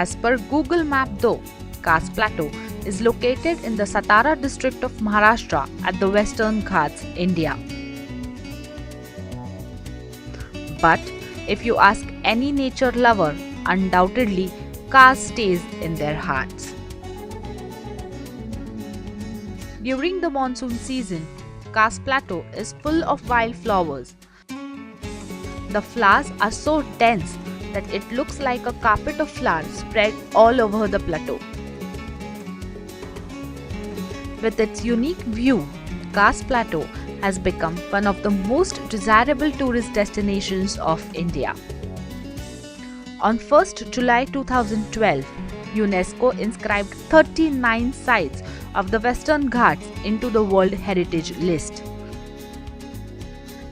As per Google Map though, Khas Plateau is located in the Satara district of Maharashtra at the Western Ghats, India. But if you ask any nature lover, undoubtedly Khas stays in their hearts. During the monsoon season, Khas Plateau is full of wildflowers. The flowers are so dense that it looks like a carpet of flowers spread all over the plateau. With its unique view, Khas Plateau has become one of the most desirable tourist destinations of India. On 1st July 2012, UNESCO inscribed 39 sites of the Western Ghats into the World Heritage List.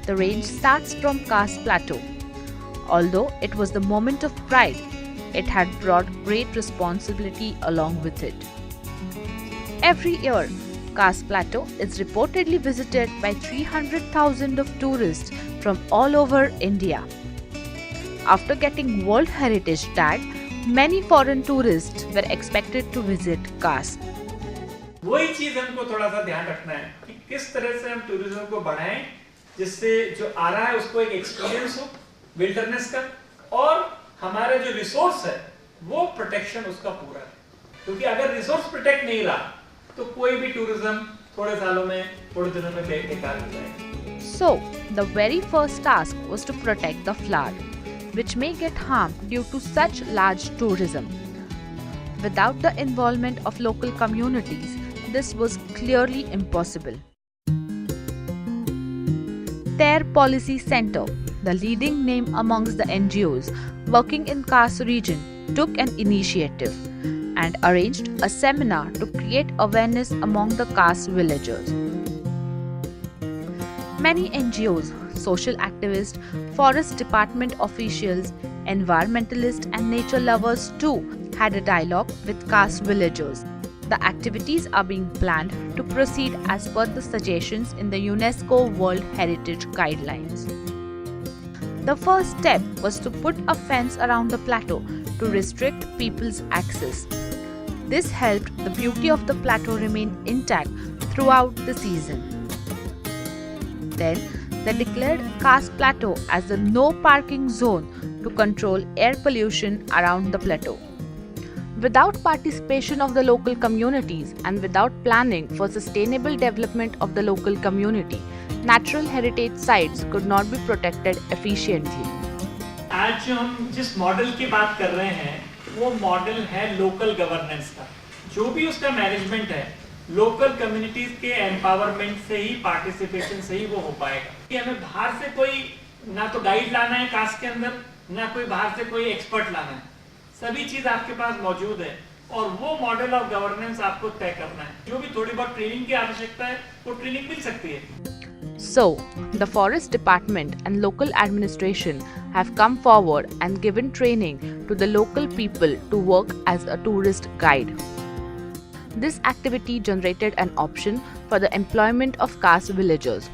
The range starts from Khas Plateau. Although it was the moment of pride, it had brought great responsibility along with it. Every year, Khas Plateau is reportedly visited by 300,000 of tourists from all over India. After getting World Heritage tag, many foreign tourists were expected to visit Khas. वही चीज हमको थोड़ा सा ध्यान रखना है कि किस तरह से हम टूरिज्म को बढ़ाएं जिससे जो आ रहा है उसको एक एक्सपीरियंस हो विल्डरनेस का, और हमारे जो रिसोर्स है वो प्रोटेक्शन उसका पूरा है, क्योंकि अगर रिसोर्स प्रोटेक्ट नहीं रहा तो कोई भी टूरिज्म थोड़े सालों में थोड़े दिनों में बेकार हो जाएगा. So, the very first task was to protect the flower, which may get harmed due to such large tourism. Without the involvement of local communities, this was clearly impossible. Their Policy Center, the leading name amongst the NGOs working in Khas region, took an initiative and arranged a seminar to create awareness among the Khas villagers. Many NGOs, social activists, forest department officials, environmentalists and nature lovers too had a dialogue with Khas villagers. The activities are being planned to proceed as per the suggestions in the UNESCO World Heritage Guidelines. The first step was to put a fence around the plateau to restrict people's access. This helped the beauty of the plateau remain intact throughout the season. Then, they declared Khas Plateau as a no parking zone to control air pollution around the plateau. Without participation of the local communities and without planning for sustainable development of the local community, natural heritage sites could not be protected efficiently. आज जो हम जिस model की बात कर रहे हैं वो मॉडल है लोकल गवर्नेंस का. जो भी उसका मैनेजमेंट है लोकल कम्युनिटीज के एम्पावरमेंट से ही, पार्टिसिपेशन से ही वो हो पाएगा. कि हमें बाहर से कोई ना तो गाइड लाना है कास्ट के अंदर, ना कोई बाहर से कोई एक्सपर्ट लाना है. सभी चीज आपके पास मौजूद है और वो मॉडल ऑफ गवर्नेंस आपको तय करना है. जो भी थोड़ी बहुत ट्रेनिंग की आवश्यकता है वो ट्रेनिंग मिल सकती है. So, the forest department and local administration have come forward and given training to the local people to work as a tourist guide. This activity generated an option for the employment of Khas villagers.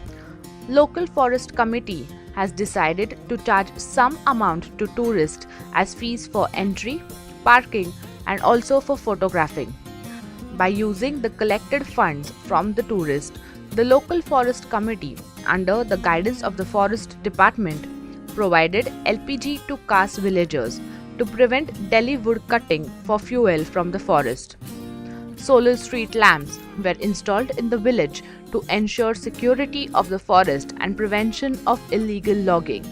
Local forest committee has decided to charge some amount to tourists as fees for entry, parking and also for photographing. By using the collected funds from the tourists, the local forest committee, under the guidance of the forest department, provided LPG to Khas villagers to prevent Delhi wood cutting for fuel from the forest. Solar street lamps were installed in the village to ensure security of the forest and prevention of illegal logging.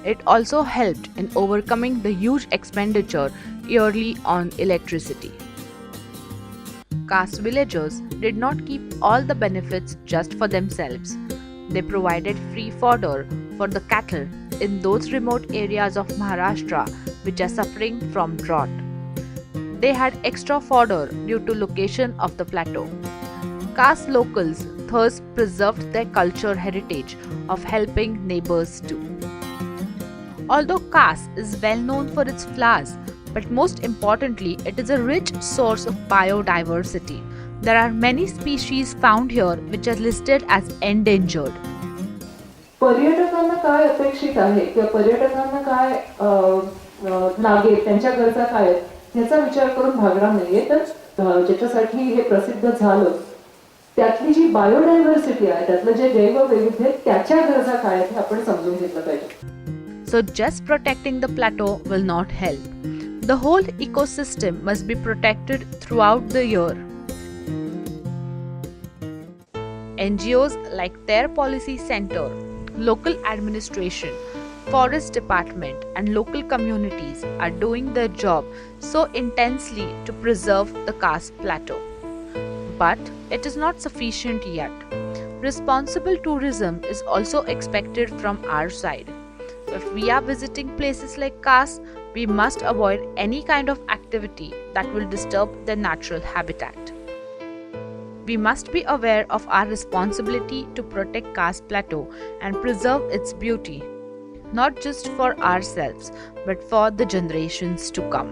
It also helped in overcoming the huge expenditure yearly on electricity. Khas villagers did not keep all the benefits just for themselves. They provided free fodder for the cattle in those remote areas of Maharashtra which are suffering from drought. They had extra fodder due to location of the plateau. Khas locals thus preserved their culture heritage of helping neighbors too. Although Khas is well known for its flowers, but most importantly, it is a rich source of biodiversity. There are many species found here which are listed as endangered. पर्यटकांना काय अपेक्षित आहे किंवा पर्यटकांना काय लागेल, त्यांच्या गरजा काय आहेत ह्याचा विचार करून भागणार नाहीये. तर ज्याच्यासाठी हे प्रसिद्ध झालं त्यातली जी बायोडायव्हर्सिटी आहे, त्यातलं जे जैववैविध्य आहे, त्याच्या गरजा काय आहेत हे आपण समजून घेतलं पाहिजे. So, just protecting the plateau will not help. The whole ecosystem must be protected throughout the year. NGOs like Their Policy Center, local administration, forest department, and local communities are doing their job so intensely to preserve the Khas Plateau. But it is not sufficient yet. Responsible tourism is also expected from our side. If we are visiting places like Khas, we must avoid any kind of activity that will disturb their natural habitat. We must be aware of our responsibility to protect Khas Plateau and preserve its beauty, not just for ourselves, but for the generations to come.